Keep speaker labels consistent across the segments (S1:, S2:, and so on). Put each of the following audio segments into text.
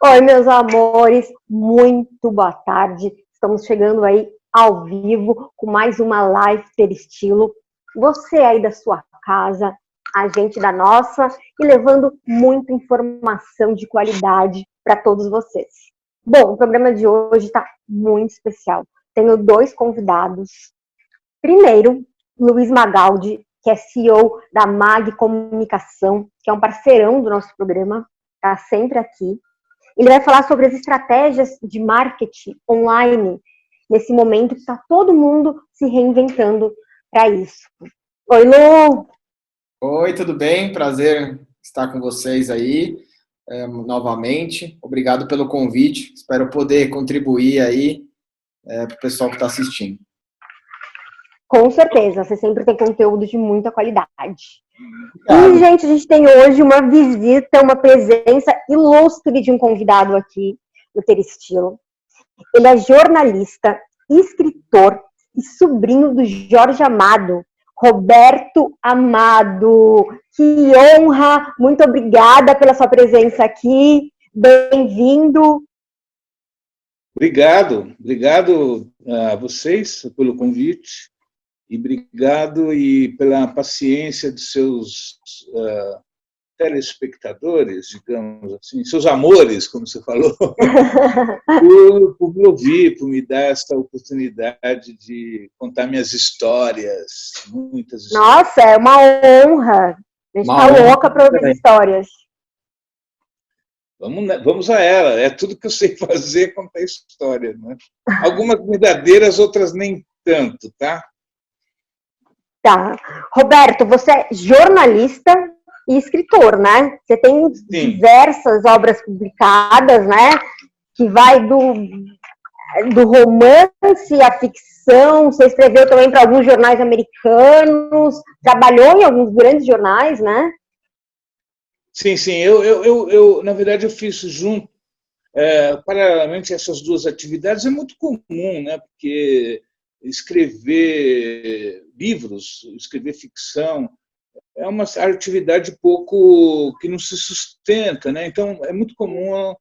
S1: Oi, meus amores, muito boa tarde. Estamos chegando aí ao vivo com mais uma live Ter Estilo. Você aí da sua casa, a gente da nossa, e levando muita informação de qualidade para todos vocês. Bom, o programa de hoje está muito especial. Tenho dois convidados. Primeiro, Luiz Magaldi, que é CEO da MAG Comunicação, que é um parceirão do nosso programa, está sempre aqui. Ele vai falar sobre as estratégias de marketing online nesse momento que está todo mundo se reinventando para isso. Oi, Lu!
S2: Oi, tudo bem? Prazer estar com vocês aí novamente. Obrigado pelo convite. Espero poder contribuir aí para o pessoal que está assistindo.
S1: Com certeza, você sempre tem conteúdo de muita qualidade. E, gente, a gente tem hoje uma visita, uma presença ilustre de um convidado aqui no Ter Estilo. Ele é jornalista, escritor e sobrinho do Jorge Amado, Roberto Amado. Que honra! Muito obrigada pela sua presença aqui. Bem-vindo.
S3: Obrigado a vocês pelo convite e obrigado pela paciência de seus telespectadores, digamos assim, seus amores, como você falou, por me ouvir, por me dar essa oportunidade de contar minhas histórias, muitas histórias.
S1: Nossa, é uma honra. A gente está louca para ouvir histórias.
S3: Vamos a ela. É tudo que eu sei fazer, contar história, né? Algumas verdadeiras, outras nem tanto, tá?
S1: Tá. Roberto, você é jornalista e escritor, né? Você tem diversas obras publicadas, né? Que vai do romance à ficção. Você escreveu também para alguns jornais americanos, trabalhou em alguns grandes jornais, né?
S3: Sim. Eu na verdade, eu fiz junto, paralelamente a essas duas atividades. É muito comum, né? Porque escrever livros, escrever ficção, é uma atividade pouco que não se sustenta, né? Então é muito comum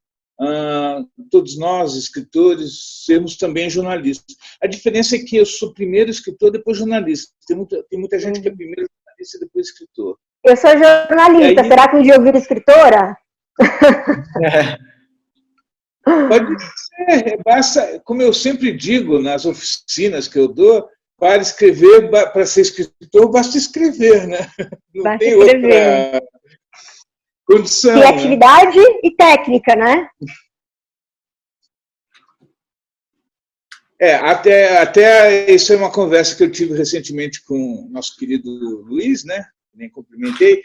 S3: todos nós escritores sermos também jornalistas. A diferença é que eu sou primeiro escritor, depois jornalista. Tem muita gente que é primeiro jornalista e depois escritor.
S1: Eu sou jornalista. Aí, será que um dia eu viro escritora?
S3: Pode ser, basta, como eu sempre digo nas oficinas que eu dou, para escrever, para ser escritor, basta escrever, né? Não tem outra condição.
S1: Criatividade, né? E técnica, né?
S3: Até isso é uma conversa que eu tive recentemente com o nosso querido Luiz, né? Nem cumprimentei.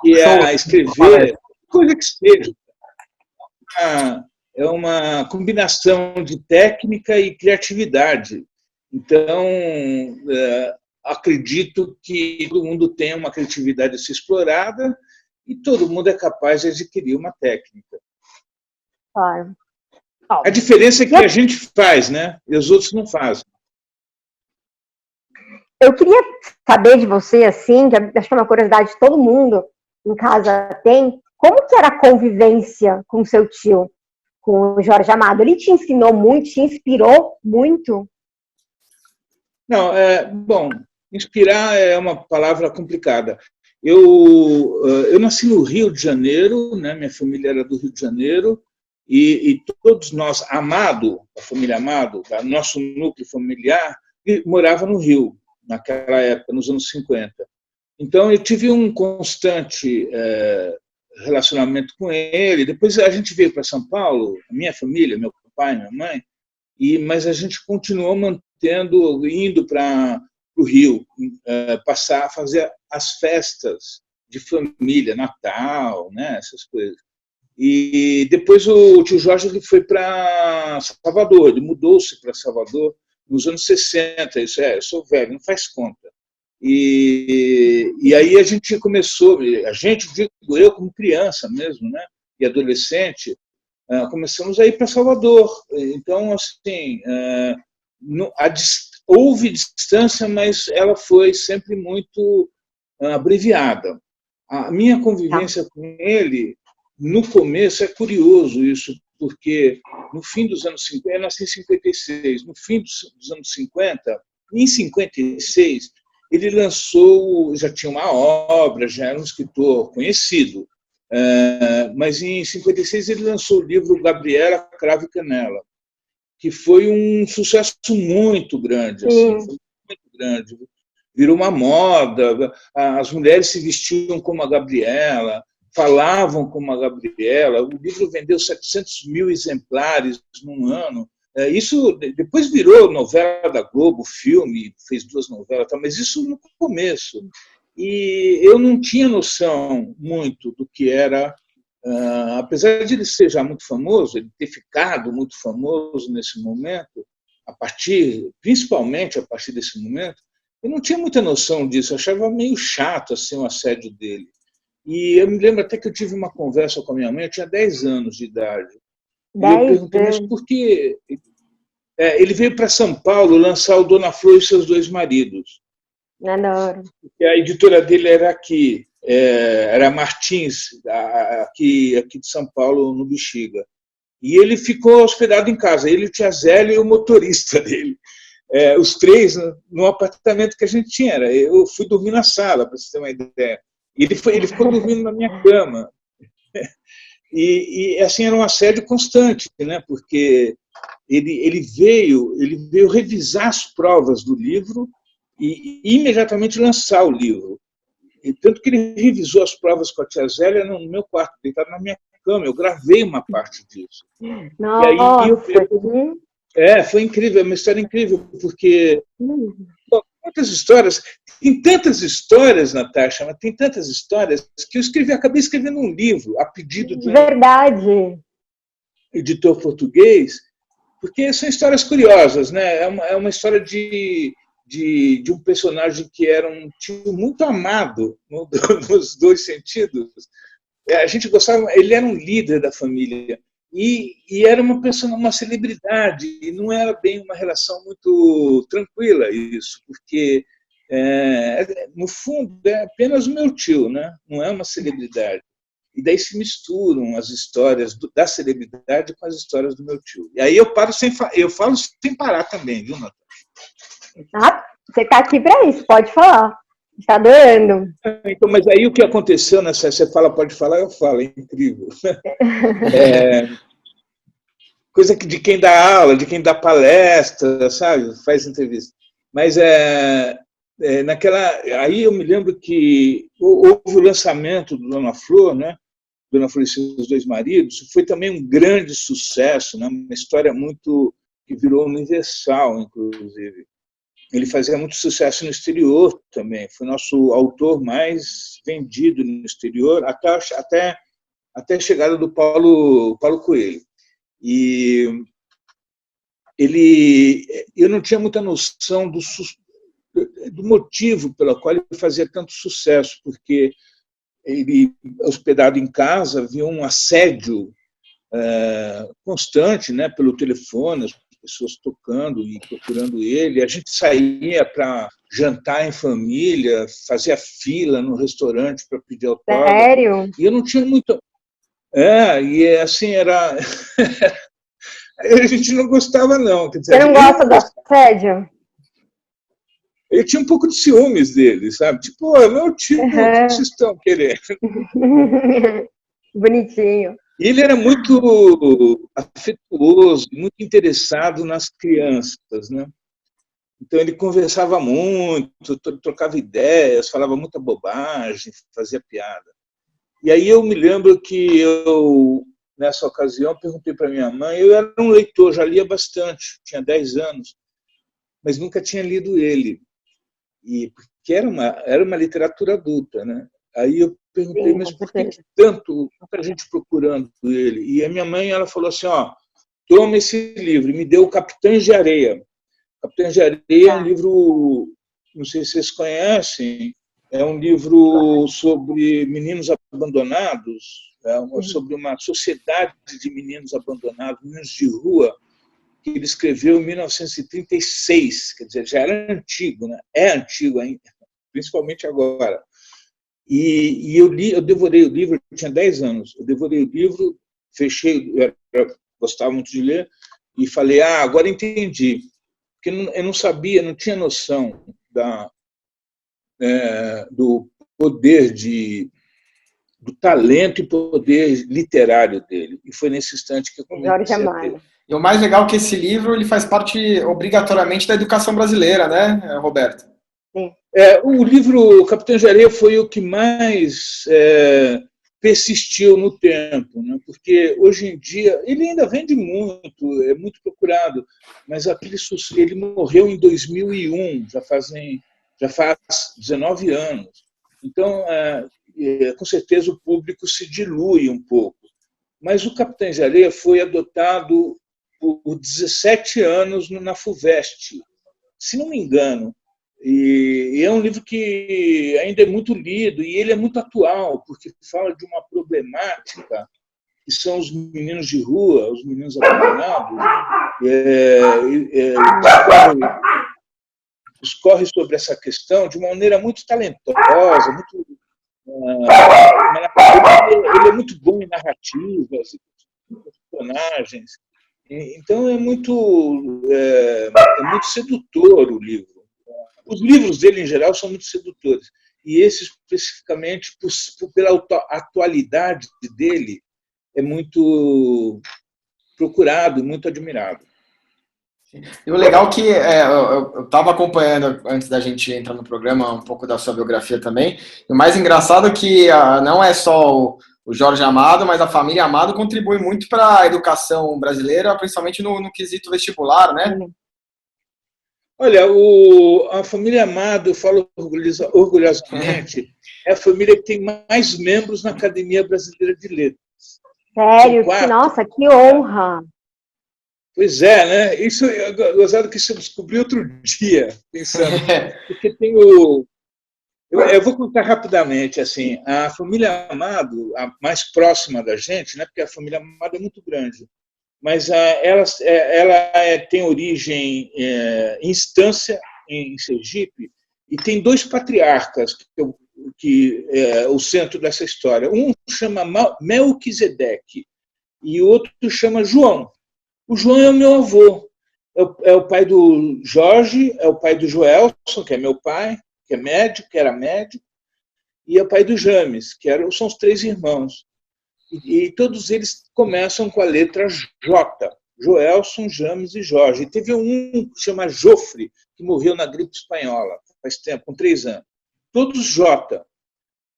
S3: Que é escrever, coisa que seja. É uma combinação de técnica e criatividade. Então, acredito que todo mundo tem uma criatividade a ser explorada e todo mundo é capaz de adquirir uma técnica.
S1: Claro.
S3: A diferença é que a gente faz, né? E os outros não fazem.
S1: Eu queria saber de você, assim, que acho que é uma curiosidade que todo mundo em casa tem, como que era a convivência com seu tio, com o Jorge Amado? Ele te ensinou muito, te inspirou muito?
S3: Não, bom, inspirar é uma palavra complicada. Eu nasci no Rio de Janeiro, né? Minha família era do Rio de Janeiro, e todos nós, Amado, a família Amado, nosso núcleo familiar, morava no Rio, naquela época, nos anos 50. Então, eu tive um constante relacionamento com ele. Depois a gente veio para São Paulo, a minha família, meu pai, minha mãe, mas a gente continuou indo para o Rio, passar a fazer as festas de família, Natal, né, essas coisas. E depois o tio Jorge ele foi para Salvador, ele mudou-se para Salvador nos anos 60, isso eu sou velho, não faz conta. E aí a gente começou, digo eu como criança mesmo, né, e adolescente, começamos a ir para Salvador. Então, assim, houve distância, mas ela foi sempre muito abreviada. A minha convivência com ele no começo é curioso isso, porque no fim dos anos 50, eu nasci em 56, no fim dos anos 50, em 56, ele lançou, já tinha uma obra, já era um escritor conhecido, mas em 56 ele lançou o livro Gabriela, Cravo e Canela, que foi um sucesso muito grande, assim, foi muito grande. Virou uma moda, as mulheres se vestiam como a Gabriela, falavam como a Gabriela, o livro vendeu 700 mil exemplares num ano. Isso depois virou novela da Globo, filme, fez 2 novelas, mas isso no começo. E eu não tinha noção muito do que era, apesar de ele ser já muito famoso, ele ter ficado muito famoso nesse momento, principalmente a partir desse momento, eu não tinha muita noção disso, eu achava meio chato assim, o assédio dele. E eu me lembro até que eu tive uma conversa com a minha mãe, eu tinha 10 anos de idade. E eu perguntei, mas por que... ele veio para São Paulo lançar o Dona Flor e seus 2 maridos.
S1: Adoro.
S3: E a editora dele era aqui, era Martins, aqui de São Paulo, no Bexiga. E ele ficou hospedado em casa, ele, o tia Zélia e o motorista dele. Os 3 no apartamento que a gente tinha. Eu fui dormir na sala, para você ter uma ideia. Ele ficou dormindo na minha cama. E assim, era um assédio constante, né? Porque ele veio revisar as provas do livro e imediatamente lançar o livro. E tanto que ele revisou as provas com a tia Zélia no meu quarto, deitado na minha cama. Eu gravei uma parte disso.
S1: Nossa,
S3: e aí foi incrível, é uma história incrível, porque quantas histórias, tem tantas histórias, Natasha, mas tem tantas histórias que eu acabei escrevendo um livro a pedido de um editor português, porque são histórias curiosas, né? É uma história de um personagem que era um tio muito amado nos 2 sentidos. A gente gostava, ele era um líder da família. E era uma celebridade, e não era bem uma relação muito tranquila isso, porque, no fundo, é apenas o meu tio, né? Não é uma celebridade. E daí se misturam as histórias da celebridade com as histórias do meu tio. E aí eu falo sem parar também, viu, Natália?
S1: Você está aqui para isso, pode falar. Está adorando.
S3: Então, mas aí o que aconteceu nessa... Você fala, pode falar, eu falo, é incrível. Coisa de quem dá aula, de quem dá palestra, sabe? Faz entrevista. Mas aí eu me lembro que houve o lançamento do Dona Flor, né? Dona Flor e seus 2 maridos. Foi também um grande sucesso, né? Uma história muito que virou universal, inclusive. Ele fazia muito sucesso no exterior também. Foi nosso autor mais vendido no exterior, até a chegada do Paulo Coelho. E eu não tinha muita noção do motivo pelo qual ele fazia tanto sucesso, porque ele, hospedado em casa, havia um assédio constante, né, pelo telefone, as pessoas tocando e procurando ele. A gente saía para jantar em família, fazia fila no restaurante para pedir autógrafo.
S1: Sério?
S3: E eu não tinha muito... e assim, era... a gente não gostava, não. Quer dizer,
S1: você não gosta do assédio?
S3: Eu tinha um pouco de ciúmes dele, sabe? Tipo, meu tio, o que vocês estão querendo?
S1: Bonitinho.
S3: E ele era muito afetuoso, muito interessado nas crianças, né? Então ele conversava muito, trocava ideias, falava muita bobagem, fazia piada. E aí eu me lembro que nessa ocasião, perguntei para minha mãe, eu era um leitor, já lia bastante, tinha 10 anos, mas nunca tinha lido ele. Porque era uma literatura adulta, né? Aí eu perguntei, mas por que tanta gente procurando ele? E a minha mãe, ela falou assim, toma esse livro, e me deu Capitães de Areia. Capitães de Areia é um livro, não sei se vocês conhecem, é um livro sobre meninos abandonados, sobre uma sociedade de meninos abandonados, meninos de rua, que ele escreveu em 1936, quer dizer, já era antigo, né? É antigo ainda, principalmente agora. E eu devorei o livro, eu tinha 10 anos, eu devorei o livro, fechei, eu gostava muito de ler, e falei, agora entendi. Porque eu não sabia, não tinha noção do poder do talento e poder literário dele. E foi nesse instante que eu comecei
S1: Jorge Amado.
S2: E o mais legal é que esse livro ele faz parte obrigatoriamente da educação brasileira, né, Roberto?
S1: Sim.
S3: O livro Capitães de Areia foi o que mais persistiu no tempo, né? Porque hoje em dia ele ainda vende muito, é muito procurado, mas ele morreu em 2001, já faz 19 anos. Então, com certeza o público se dilui um pouco. Mas o Capitães de Areia foi adotado por 17 anos na FUVEST, se não me engano. E é um livro que ainda é muito lido, e ele é muito atual, porque fala de uma problemática que são os meninos de rua, os meninos abandonados, discorre sobre essa questão de uma maneira muito talentosa, muito ele é muito bom em narrativas, em personagens. Então é muito sedutor o livro. Os livros dele, em geral, são muito sedutores. E esse, especificamente, pela atualidade dele, é muito procurado, muito admirado.
S2: E o legal é que eu estava acompanhando, antes da gente entrar no programa, um pouco da sua biografia também. E o mais engraçado é que não é só o Jorge Amado, mas a família Amado contribui muito para a educação brasileira, principalmente no quesito vestibular, né?
S3: Olha, a família Amado, eu falo orgulhosamente, é a família que tem mais membros na Academia Brasileira de Letras.
S1: Sério? Nossa, que honra!
S3: Pois é, né? Isso é gozado que eu descobri outro dia, pensando. Porque tem eu vou contar rapidamente, assim, a família Amado, a mais próxima da gente, né? Porque a família Amado é muito grande, mas ela tem origem em Estância, em Sergipe, e tem 2 patriarcas que é o centro dessa história. Um chama Melquisedeque e o outro chama João. O João é o meu avô, é o pai do Jorge, é o pai do Joelson, que é meu pai, que era médico, e é o pai do James, são os 3 irmãos. E todos eles começam com a letra J. Joelson, James e Jorge. E teve um que chama Jofre, que morreu na gripe espanhola, faz tempo, com 3 anos. Todos J.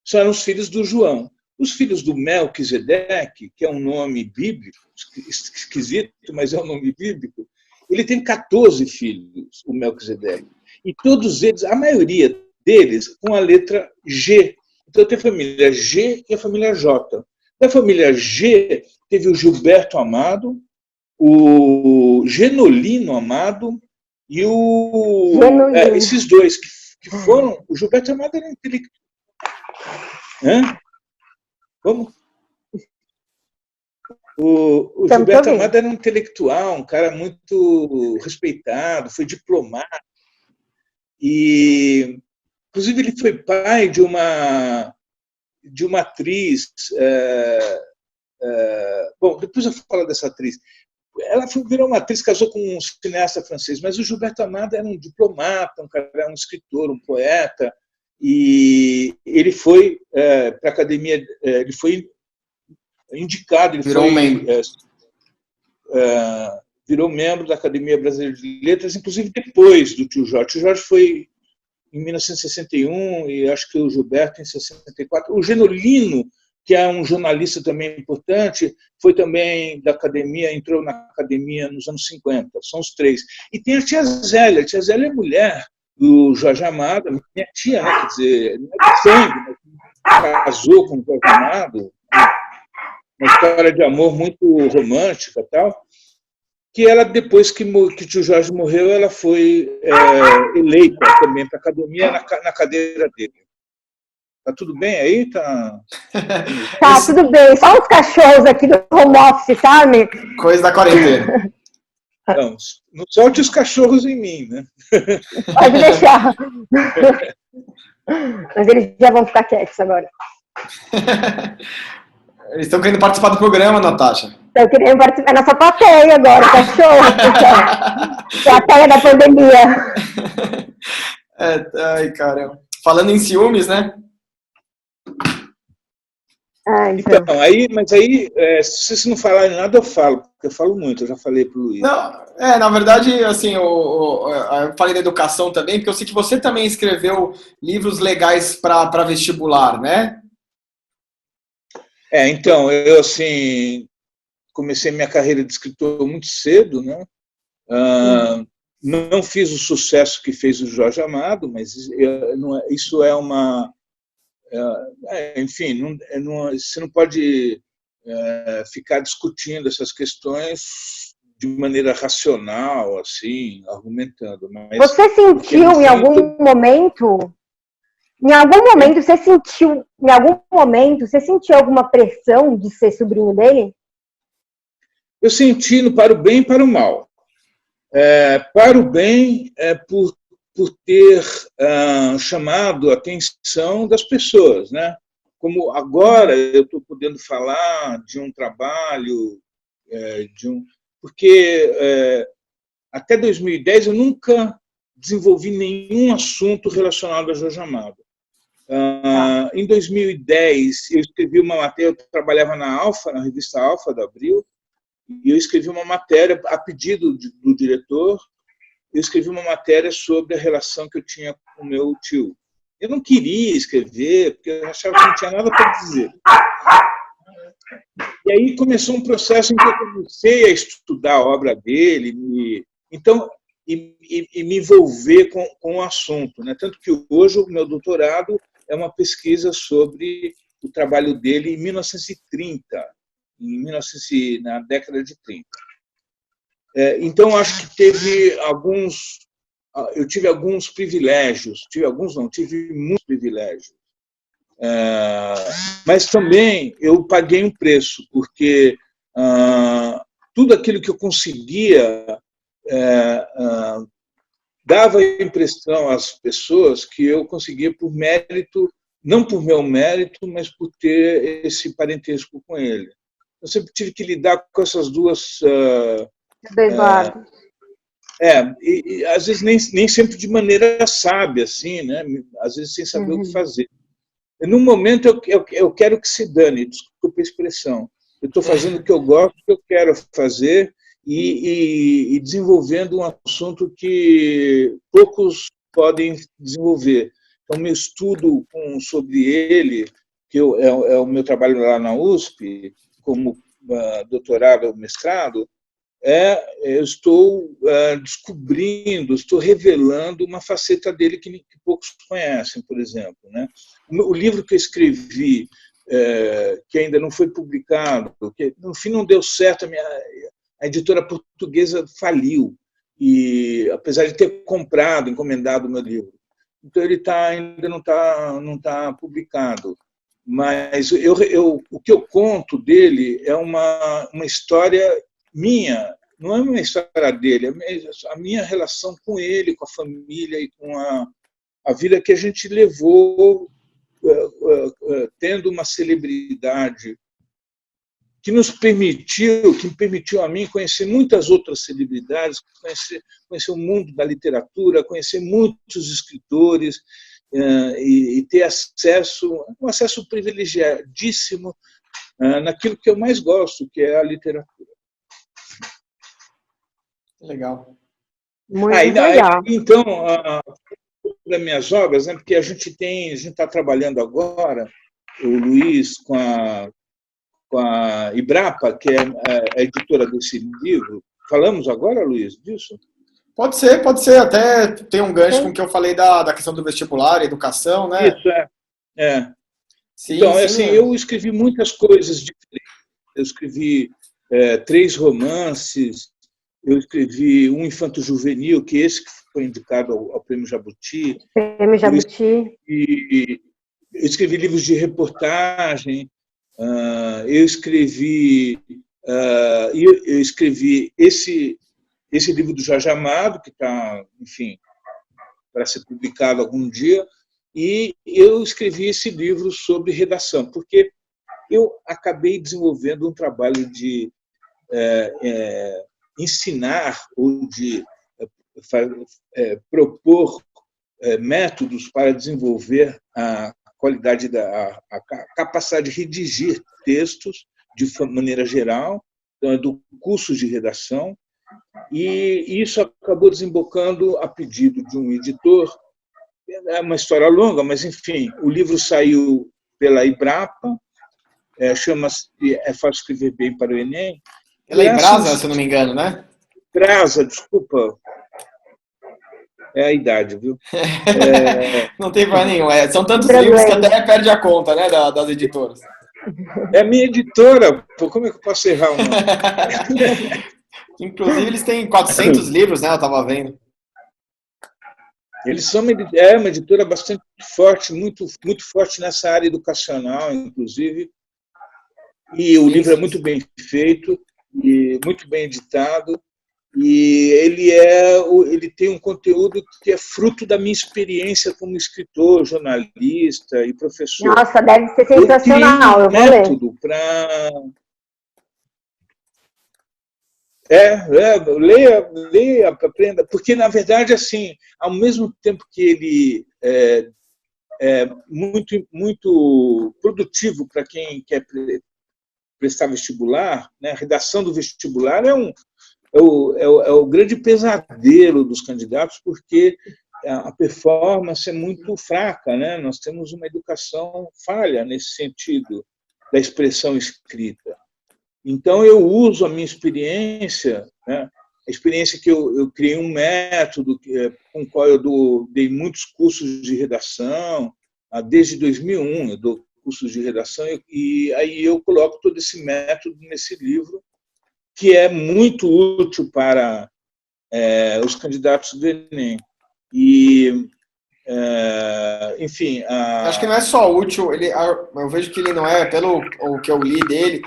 S3: São os filhos do João. Os filhos do Melquisedeque, que é um nome bíblico, esquisito, mas é um nome bíblico, ele tem 14 filhos, o Melquisedeque. E todos eles, a maioria deles, com a letra G. Então tem a família G e a família J. Da família G, teve o Gilberto Amado, o Genolino Amado e esses 2 que foram... O Gilberto Amado era intelectual. Como? O Gilberto Amado era um intelectual, um cara muito respeitado, foi diplomata. E, inclusive, ele foi pai de uma atriz. Bom, depois eu falo dessa atriz. Ela virou uma atriz, casou com um cineasta francês, mas o Gilberto Amado era um diplomata, um escritor, um poeta, e ele foi para a academia, ele foi indicado, virou membro da Academia Brasileira de Letras, inclusive depois do tio Jorge. O tio Jorge foi em 1961 e acho que o Gilberto em 64. O Genolino, que é um jornalista também importante, foi também da academia, entrou na academia nos anos 50. São os 3. E tem a tia Zélia. A tia Zélia é mulher do Jorge Amado, minha tia, né? Quer dizer, não é de sangue, mas casou com o Jorge Amado, uma história de amor muito romântica e tal, que ela, depois que o tio Jorge morreu, ela foi eleita também para a academia na cadeira dele. Tá tudo bem aí? Tá
S1: tudo bem. Só os cachorros aqui do home office, sabe?
S2: Coisa da quarentena.
S3: Não solte os cachorros em mim, né?
S1: Pode deixar. Mas eles já vão ficar quietos agora.
S2: Eles estão querendo participar do programa, Natasha.
S1: Estão querendo participar nossa plateia agora, tá show, plateia da pandemia.
S2: Ai, caramba. Falando em ciúmes, né?
S3: Então, mas aí, se vocês não falarem nada, eu falo, porque eu falo muito, eu já falei para o Luiz.
S2: Não, na verdade, assim, eu falei da educação também, porque eu sei que você também escreveu livros legais para vestibular, né?
S3: Então, eu, assim, comecei minha carreira de escritor muito cedo, né? Não fiz o sucesso que fez o Jorge Amado, mas isso é uma... enfim, você não pode ficar discutindo essas questões de maneira racional, assim, argumentando. Mas
S1: você sentiu em algum momento você sentiu alguma pressão de ser sobrinho dele?
S3: Eu senti para o bem e para o mal. Para o bem, por ter chamado a atenção das pessoas, né? Como agora eu estou podendo falar de um trabalho, porque até 2010 eu nunca desenvolvi nenhum assunto relacionado a Jorge Amado. Em 2010 eu escrevi uma matéria, eu trabalhava na Alfa, na revista Alfa da Abril, e eu escrevi uma matéria a pedido do diretor. Eu escrevi uma matéria sobre a relação que eu tinha com o meu tio. Eu não queria escrever, porque eu achava que não tinha nada para dizer. E aí começou um processo em que eu comecei a estudar a obra dele, me envolver com o assunto, né? Tanto que hoje o meu doutorado é uma pesquisa sobre o trabalho dele em 1930, na década de 30. Então, acho que eu tive alguns privilégios, tive muitos privilégios. Mas também eu paguei um preço, porque tudo aquilo que eu conseguia dava a impressão às pessoas que eu conseguia por mérito, não por meu mérito, mas por ter esse parentesco com ele. Eu sempre tive que lidar com essas duas... e às vezes nem sempre de maneira sábia, assim, né? Às vezes sem saber o que fazer. Num momento eu quero que se dane, desculpa a expressão. Eu estou fazendo o que eu gosto, o que eu quero fazer e desenvolvendo um assunto que poucos podem desenvolver. Então, meu estudo sobre ele, que é o meu trabalho lá na USP, como doutorado ou mestrado, eu estou descobrindo, estou revelando uma faceta dele que poucos conhecem, por exemplo, né? O livro que eu escrevi, que ainda não foi publicado, que no fim não deu certo, a editora portuguesa faliu, e apesar de ter encomendado o meu livro. Então ele ainda não está publicado. Mas o que eu conto dele é uma história minha, não é uma história dele, é a minha relação com ele, com a família e com a vida que a gente levou tendo uma celebridade que me permitiu a mim conhecer muitas outras celebridades, conhecer o mundo da literatura, conhecer muitos escritores e ter um acesso privilegiadíssimo naquilo que eu mais gosto, que é a literatura.
S2: Legal.
S1: Muito legal.
S3: Então, das minhas obras, né, porque a gente está trabalhando agora, o Luiz, com a Ibrapa, que é a editora desse livro. Falamos agora, Luiz, disso?
S2: Pode ser. Até tem um gancho com o que eu falei da questão do vestibular, educação, né?
S3: Isso,
S2: Sim,
S3: então,
S2: sim,
S3: assim, eu escrevi muitas coisas diferentes. Eu escrevi 3 romances, eu escrevi um infanto-juvenil, que esse que foi indicado ao Prêmio Jabuti.
S1: Prêmio Jabuti.
S3: Eu escrevi livros de reportagem, eu escrevi esse livro do Jorge Amado, que está, enfim, para ser publicado algum dia, E eu escrevi esse livro sobre redação, porque eu acabei desenvolvendo um trabalho de ensinar ou de propor métodos para desenvolver a qualidade a capacidade de redigir textos de maneira geral, então, do curso de redação, e isso acabou desembocando a pedido de um editor. É uma história longa, mas, enfim, o livro saiu pela Ibrapa, chama-se É Fácil Escrever Bem para o Enem.
S2: Pela Embrasa, se eu não me engano, né?
S3: Brasa, desculpa. É a idade, viu?
S2: Não tem problema nenhum. São tantos livros que até perde a conta, né, das editoras.
S3: É a minha editora, pô, como é que eu posso errar o nome?
S2: Inclusive, eles têm 400 livros, né? Eu estava vendo.
S3: Eles são uma editora bastante forte, muito forte nessa área educacional, inclusive. E o livro é muito bem feito, e muito bem editado. E ele tem um conteúdo que é fruto da minha experiência como escritor, jornalista e professor.
S1: Nossa, deve ser sensacional, eu vou ler.
S3: Método para... leia, aprenda. Porque, na verdade, assim, ao mesmo tempo que ele é muito produtivo para quem quer prestar vestibular, né? A redação do vestibular é o grande pesadelo dos candidatos, porque a performance é muito fraca, né? Nós temos uma educação falha nesse sentido da expressão escrita. Então, eu uso a minha experiência, né? A experiência que eu criei um método com o qual eu dei muitos cursos de redação, desde 2001 eu dou cursos de redação, e aí eu coloco todo esse método nesse livro, que é muito útil para os candidatos do Enem. E, enfim...
S2: Acho que não é só útil, eu vejo que ele não é, pelo o que eu li dele,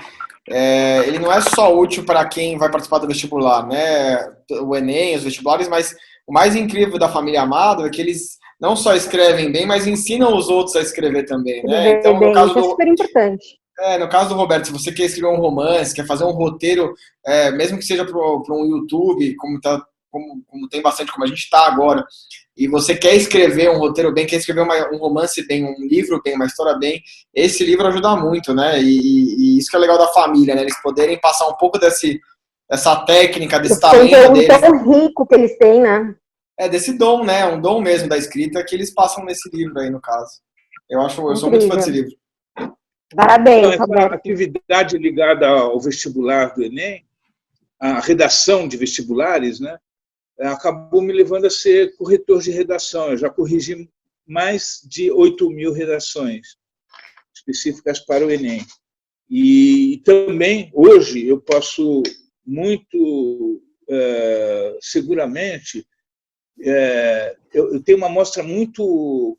S2: ele não é só útil para quem vai participar do vestibular, né? O Enem, os vestibulares, mas o mais incrível da família Amado é que eles não só escrevem bem, mas ensinam os outros a escrever também, né?
S1: Então, no caso isso é super importante.
S2: No caso do Roberto, se você quer escrever um romance, quer fazer um roteiro, mesmo que seja para um YouTube, como tem bastante, como a gente está agora, e você quer escrever um roteiro bem, quer escrever um romance bem, um livro bem, uma história bem, esse livro ajuda muito, né? E isso que é legal da família, né? Eles poderem passar um pouco dessa técnica, desse talento deles.
S1: Tão rico que eles têm, né?
S2: Desse dom, né? Um dom mesmo da escrita que eles passam nesse livro aí, no caso. Eu sou muito fã desse livro.
S1: Parabéns,
S3: então,
S1: Roberto.
S3: A atividade ligada ao vestibular do Enem, a redação de vestibulares, né, acabou me levando a ser corretor de redação. Eu já corrigi mais de 8.000 redações específicas para o Enem. E também, hoje, eu posso muito seguramente... eu tenho uma amostra muito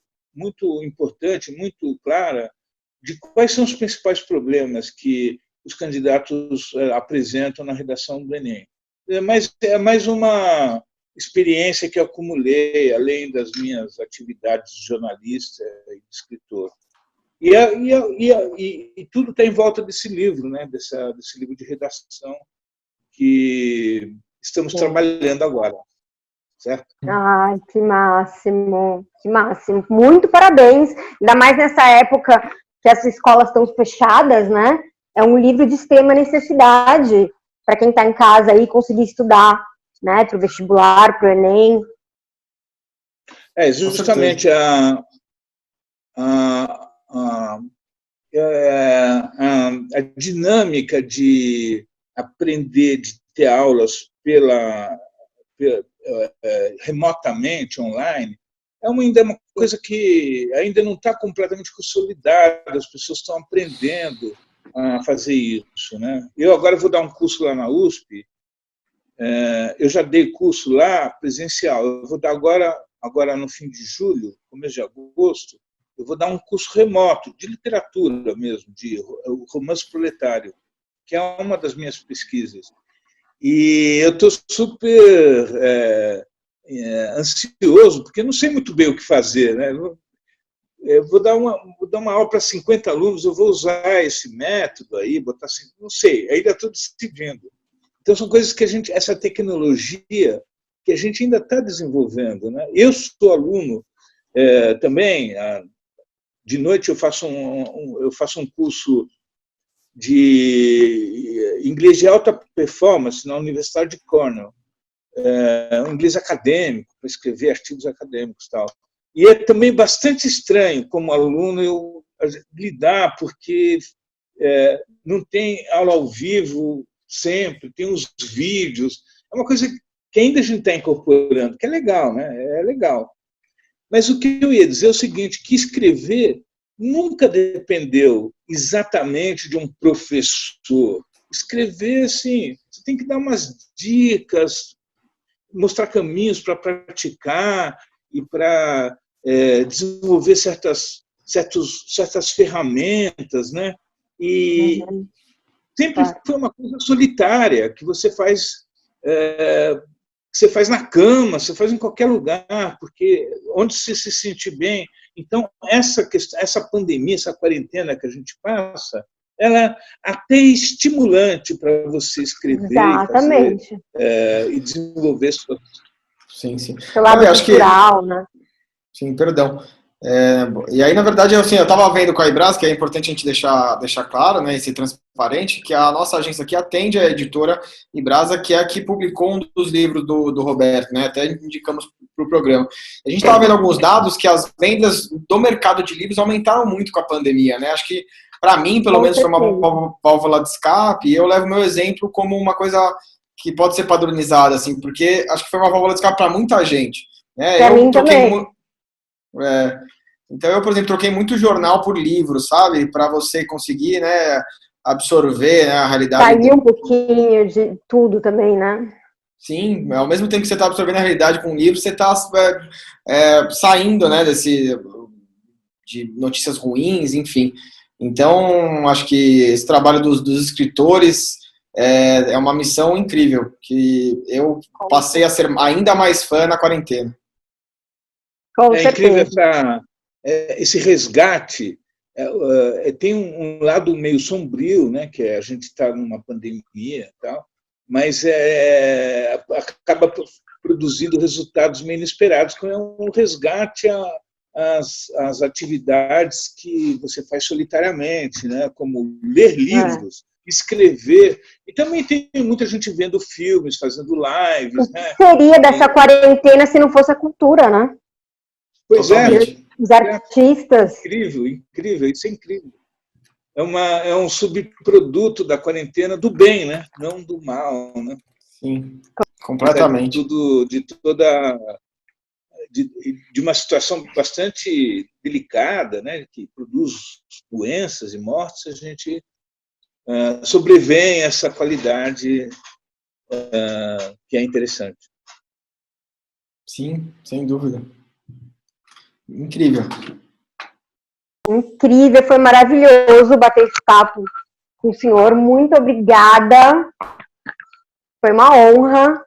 S3: importante, muito clara, de quais são os principais problemas que os candidatos apresentam na redação do Enem. É mais uma experiência que eu acumulei, além das minhas atividades de jornalista e de escritor. E tudo está em volta desse livro, né? desse livro de redação que estamos trabalhando agora. Certo?
S1: Ai, que máximo, que máximo. Muito parabéns, ainda mais nessa época que as escolas estão fechadas, né? É um livro de extrema necessidade para quem está em casa aí conseguir estudar, né? Para o vestibular, para o Enem.
S3: Justamente a dinâmica de aprender, de ter aulas remotamente, online, ainda uma coisa que ainda não está completamente consolidada, as pessoas estão aprendendo a fazer isso, né? Eu agora vou dar um curso lá na USP, eu já dei curso lá presencial, eu vou dar agora no fim de julho, começo de agosto, eu vou dar um curso remoto, de literatura mesmo, de romance proletário, que é uma das minhas pesquisas. E eu estou super ansioso, porque não sei muito bem o que fazer, né? vou dar uma aula para 50 alunos, eu vou usar esse método aí, botar assim, não sei, ainda estou decidindo. Então, são coisas que essa tecnologia que a gente ainda está desenvolvendo, né? Eu sou aluno também, de noite eu faço um curso de inglês de alta performance na Universidade de Cornell, um inglês acadêmico, para escrever artigos acadêmicos e tal. E é também bastante estranho, como aluno, eu lidar, porque não tem aula ao vivo sempre, tem os vídeos. É uma coisa que ainda a gente está incorporando, que é legal, né? É legal. Mas o que eu ia dizer é o seguinte, que escrever nunca dependeu exatamente de um professor. Escrever, assim, você tem que dar umas dicas, mostrar caminhos para praticar e para desenvolver certas ferramentas, né? E sempre foi uma coisa solitária, que você faz na cama, você faz em qualquer lugar, porque onde você se sentir bem. Então, essa pandemia, essa quarentena que a gente passa, ela é até estimulante para você escrever e desenvolver suas...
S1: Sim. Seu lado cultural, né?
S2: Sim, perdão. E aí, na verdade, assim, eu estava vendo com a Ibras, que é importante a gente deixar claro, né, e ser transparente, que a nossa agência aqui atende a editora Ibrasa, que é a que publicou um dos livros do Roberto, né, até indicamos para o programa. A gente estava vendo alguns dados que as vendas do mercado de livros aumentaram muito com a pandemia, né, acho que, para mim, pelo menos, foi uma válvula de escape, e eu levo meu exemplo como uma coisa que pode ser padronizada, assim, porque acho que foi uma válvula de escape para muita gente. Né?
S1: Para mim também.
S2: Então, eu, por exemplo, troquei muito jornal por livro, sabe? Para você conseguir, né, absorver, né, a realidade.
S1: Sair um pouquinho de tudo também, né?
S2: Sim, ao mesmo tempo que você está absorvendo a realidade com o livro, você está saindo, né, de notícias ruins, enfim. Então, acho que esse trabalho dos escritores é uma missão incrível, que eu passei a ser ainda mais fã na quarentena.
S3: É incrível esse resgate. Tem um lado meio sombrio, né, que a gente está numa pandemia e tal, mas acaba produzindo resultados meio inesperados, que é um resgate às atividades que você faz solitariamente, né, como ler livros, escrever. E também tem muita gente vendo filmes, fazendo lives.
S1: O que seria dessa quarentena se não fosse a cultura, né?
S3: Pois
S1: os artistas.
S3: Incrível, isso é incrível. É um subproduto da quarentena do bem, né? Não do mal, né?
S2: Sim, completamente.
S3: De uma situação bastante delicada, né? Que produz doenças e mortes, a gente sobrevém a essa qualidade que é interessante.
S2: Sim, sem dúvida. Incrível.
S1: Incrível, foi maravilhoso bater esse papo com o senhor. Muito obrigada. Foi uma honra.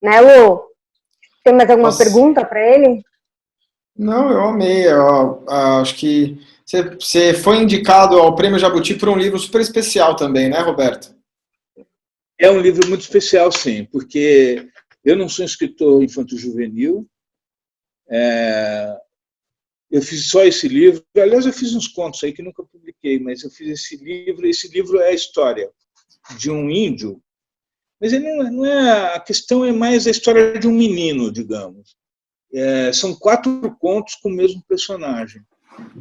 S1: Né, Lu? Tem mais alguma pergunta para ele?
S2: Não, eu amei. Acho que você foi indicado ao Prêmio Jabuti por um livro super especial também, né, Roberto?
S3: É um livro muito especial, sim, porque eu não sou escritor infanto-juvenil. Eu fiz só esse livro. Aliás, eu fiz uns contos aí que nunca publiquei, mas eu fiz esse livro. Esse livro é a história de um índio, mas ele não é. A questão é mais a história de um menino, digamos. São 4 contos com o mesmo personagem.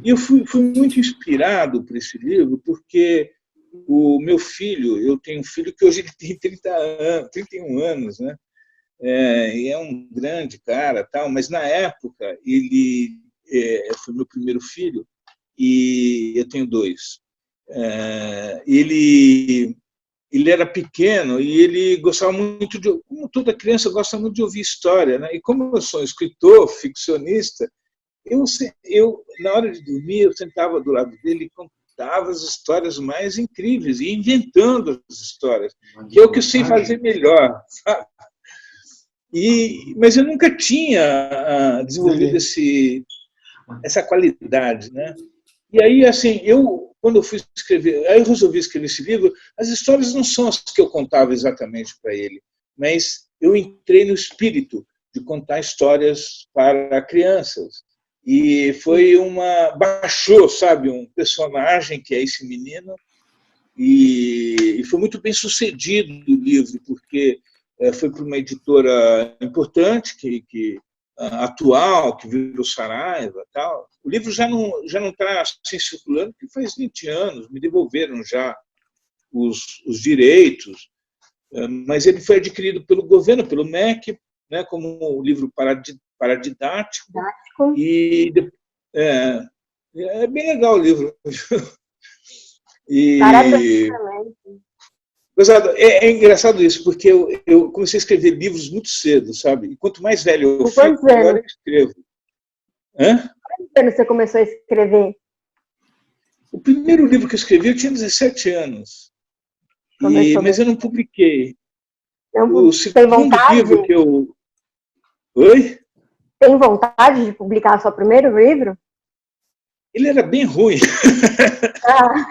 S3: E eu fui muito inspirado por esse livro, porque o meu filho, eu tenho um filho que hoje ele tem 31 anos, né? E é um grande cara, tal, mas na época ele foi meu primeiro filho e eu tenho 2. Ele era pequeno e ele gostava muito de, como toda criança gosta muito de ouvir história, né? E como eu sou escritor, ficcionista, eu na hora de dormir eu sentava do lado dele e contava as histórias mais incríveis e inventando as histórias, que é o que eu sei fazer melhor, sabe? Mas eu nunca tinha desenvolvido essa qualidade, né? E aí, assim, quando eu fui escrever, aí eu resolvi escrever esse livro, as histórias não são as que eu contava exatamente para ele, mas eu entrei no espírito de contar histórias para crianças. E baixou, sabe, um personagem que é esse menino, e foi muito bem sucedido o livro, porque foi para uma editora importante, atual, que virou Saraiva, tal. O livro já não está assim, circulando, porque faz 20 anos, me devolveram já os direitos, mas ele foi adquirido pelo governo, pelo MEC, né, como um livro paradidático. E é bem legal o livro.
S1: Parabéns.
S3: É engraçado isso, porque eu comecei a escrever livros muito cedo, sabe? E quanto mais velho eu fico, melhor eu escrevo.
S1: Quantos anos você começou a escrever?
S3: O primeiro livro que eu escrevi, eu tinha 17 anos. Mas eu não publiquei. O segundo livro que eu... Oi?
S1: Tem vontade de publicar seu primeiro livro?
S3: Ele era bem ruim.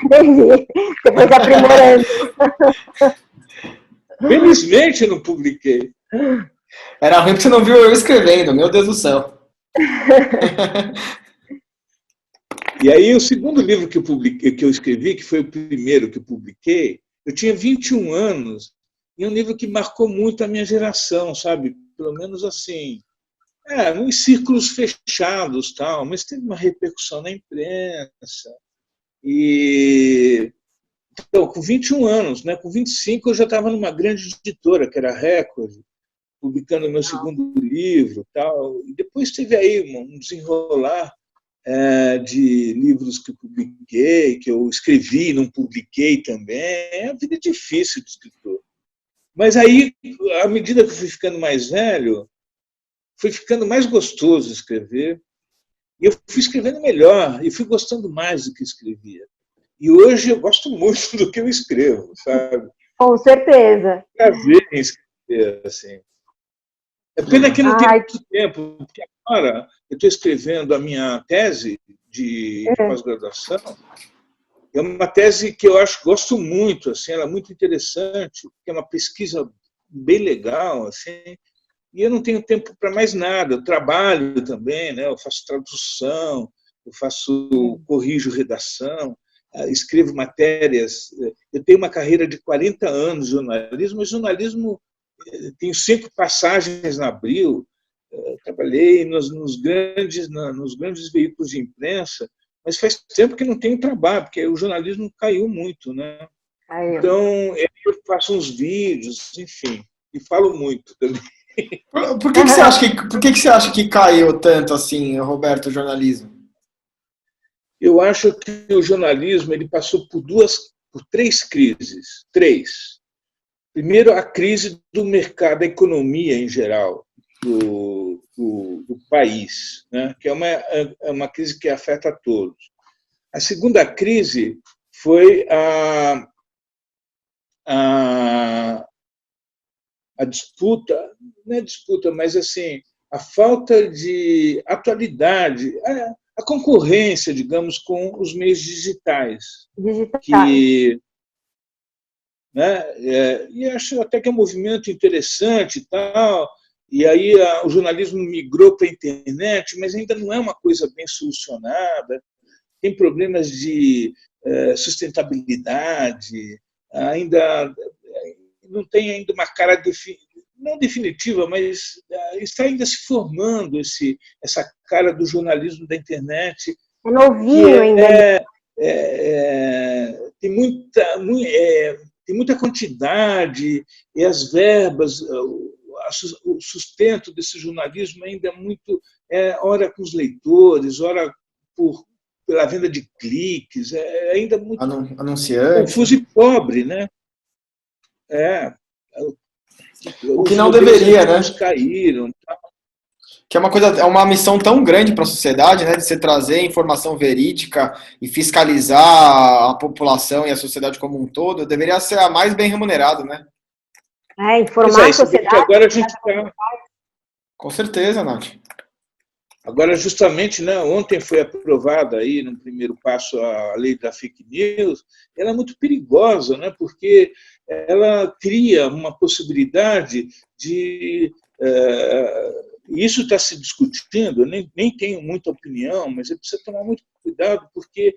S1: Entendi. Depois aprimorando.
S3: Felizmente eu não publiquei.
S2: Era ruim porque você não viu eu escrevendo, meu Deus do céu.
S3: E aí o segundo livro que eu escrevi, que foi o primeiro que eu publiquei, eu tinha 21 anos, e é um livro que marcou muito a minha geração, sabe? Pelo menos assim, nos círculos fechados, tal, mas teve uma repercussão na imprensa. Então, com 21 anos, né, com 25 eu já estava numa grande editora, que era a Record, publicando o meu segundo livro, tal. E depois teve aí um desenrolar de livros que eu publiquei, que eu escrevi, não publiquei também. É uma vida difícil de escritor. Mas aí, à medida que eu fui ficando mais velho, foi ficando mais gostoso escrever, e eu fui escrevendo melhor, e fui gostando mais do que escrevia. E hoje eu gosto muito do que eu escrevo, sabe?
S1: Com certeza.
S3: Prazer em escrever, assim. É pena que não tem muito tempo, porque agora eu estou escrevendo a minha tese de pós-graduação. É uma tese que eu gosto muito, assim, ela é muito interessante, porque é uma pesquisa bem legal, assim, e eu não tenho tempo para mais nada. Eu trabalho também, né? Eu faço tradução, corrijo redação, escrevo matérias. Eu tenho uma carreira de 40 anos de jornalismo, mas jornalismo tenho 5 passagens na Abril. Trabalhei nos grandes veículos de imprensa, mas faz tempo que não tenho trabalho, porque o jornalismo caiu muito, né? Então, eu faço uns vídeos, enfim, e falo muito também.
S2: Por que você acha que caiu tanto assim, Roberto, o jornalismo?
S3: Eu acho que o jornalismo ele passou por 3 crises. 3. Primeiro, a crise do mercado, da economia em geral, do país, né? Que é uma crise que afeta a todos. A segunda crise foi a disputa, não é disputa, mas assim, a falta de atualidade, a concorrência, digamos, com os meios digitais. E acho até que é um movimento interessante e tal, e aí o jornalismo migrou para a internet, mas ainda não é uma coisa bem solucionada, tem problemas de sustentabilidade, ainda não tem ainda uma cara não definitiva, mas está ainda se formando essa cara do jornalismo da internet.
S1: É novinho ainda.
S3: Tem muita quantidade, e as verbas, o sustento desse jornalismo ainda é muito, ora com os leitores, ora pela venda de cliques, ainda muito
S2: anunciante,
S3: confuso e pobre, né?
S2: O que não deveria, né?
S3: Caíram.
S2: Que é uma missão tão grande para a sociedade, né? De você trazer informação verídica e fiscalizar a população e a sociedade como um todo, deveria ser a mais bem remunerada, né?
S1: Informar a sociedade.
S3: Agora a gente está...
S2: Com certeza, Nath.
S3: Agora, justamente, né, ontem foi aprovada aí, no primeiro passo, a lei da fake news. Ela é muito perigosa, né, porque ela cria uma possibilidade de... isso está se discutindo, eu nem tenho muita opinião, mas é preciso tomar muito cuidado, porque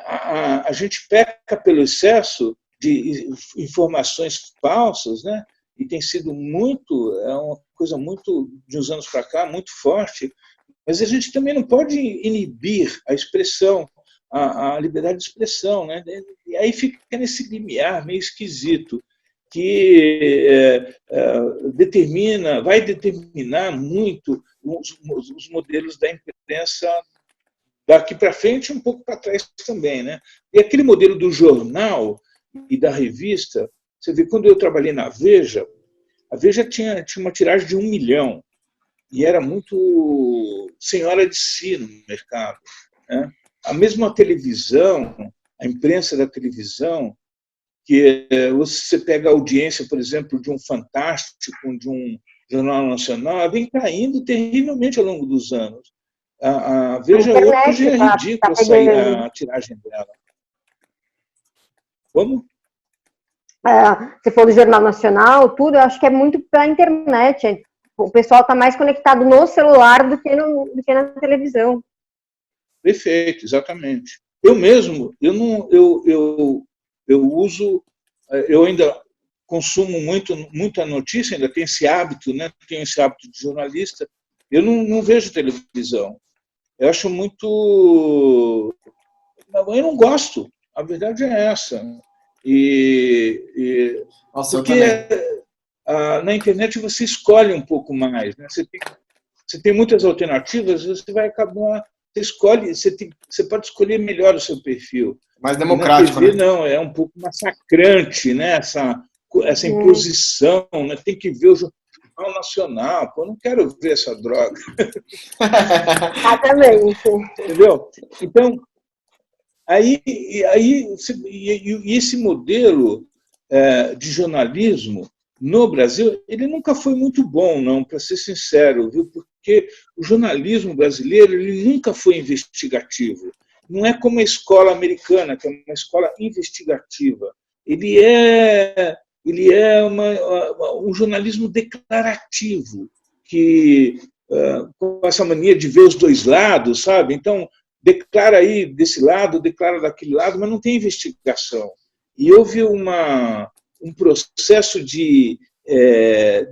S3: a gente peca pelo excesso de informações falsas, né, e tem sido é uma coisa muito, de uns anos para cá, muito forte. Mas a gente também não pode inibir a expressão, a liberdade de expressão, né? E aí fica nesse limiar meio esquisito, que vai determinar muito os modelos da imprensa daqui para frente e um pouco para trás também, né? E aquele modelo do jornal e da revista, você vê, quando eu trabalhei na Veja, a Veja tinha uma tiragem de 1 milhão, e era muito senhora de si no mercado, né? A mesma televisão, a imprensa da televisão, que você pega a audiência, por exemplo, de um Fantástico, de um Jornal Nacional, ela vem caindo terrivelmente ao longo dos anos. A Veja hoje é ridícula sair a tiragem dela. Como?
S1: Você falou do Jornal Nacional, tudo, eu acho que é muito para a internet. O pessoal está mais conectado no celular do que na televisão.
S3: Perfeito, exatamente. Eu mesmo, eu uso, eu ainda consumo muita notícia, ainda tenho esse hábito, né? Tenho esse hábito de jornalista. Eu não vejo televisão. Eu acho muito... Eu não gosto. A verdade é essa.
S2: Nossa,
S3: porque na internet você escolhe um pouco mais, né? Você tem muitas alternativas, você vai acabar... Você pode escolher melhor o seu perfil.
S2: Mais democrático,
S3: na TV,
S2: né?
S3: não, é um pouco massacrante, né? Essa imposição, né? Tem que ver o Jornal Nacional. Pô, eu não quero ver essa droga.
S1: Exatamente.
S3: Entendeu? Então, esse modelo de jornalismo no Brasil, ele nunca foi muito bom, não, para ser sincero, viu? Porque o jornalismo brasileiro ele nunca foi investigativo. Não é como a escola americana, que é uma escola investigativa. Ele é um jornalismo declarativo, que com essa mania de ver os dois lados, sabe? Então, declara aí desse lado, declara daquele lado, mas não tem investigação. E houve um processo de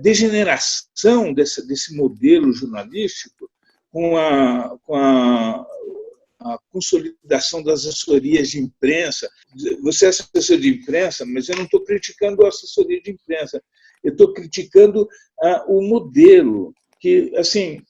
S3: degeneração desse modelo jornalístico com a consolidação das assessorias de imprensa. Você é assessor de imprensa, mas eu não estou criticando a assessoria de imprensa, eu estou criticando o modelo, que, assim,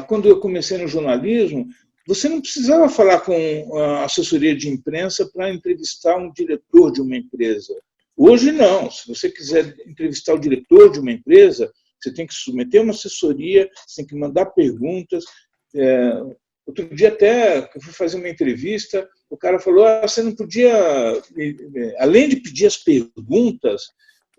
S3: quando eu comecei no jornalismo, você não precisava falar com a assessoria de imprensa para entrevistar um diretor de uma empresa. Hoje, não. Se você quiser entrevistar o diretor de uma empresa, você tem que submeter uma assessoria, você tem que mandar perguntas. Outro dia, até, eu fui fazer uma entrevista, o cara falou, você não podia, além de pedir as perguntas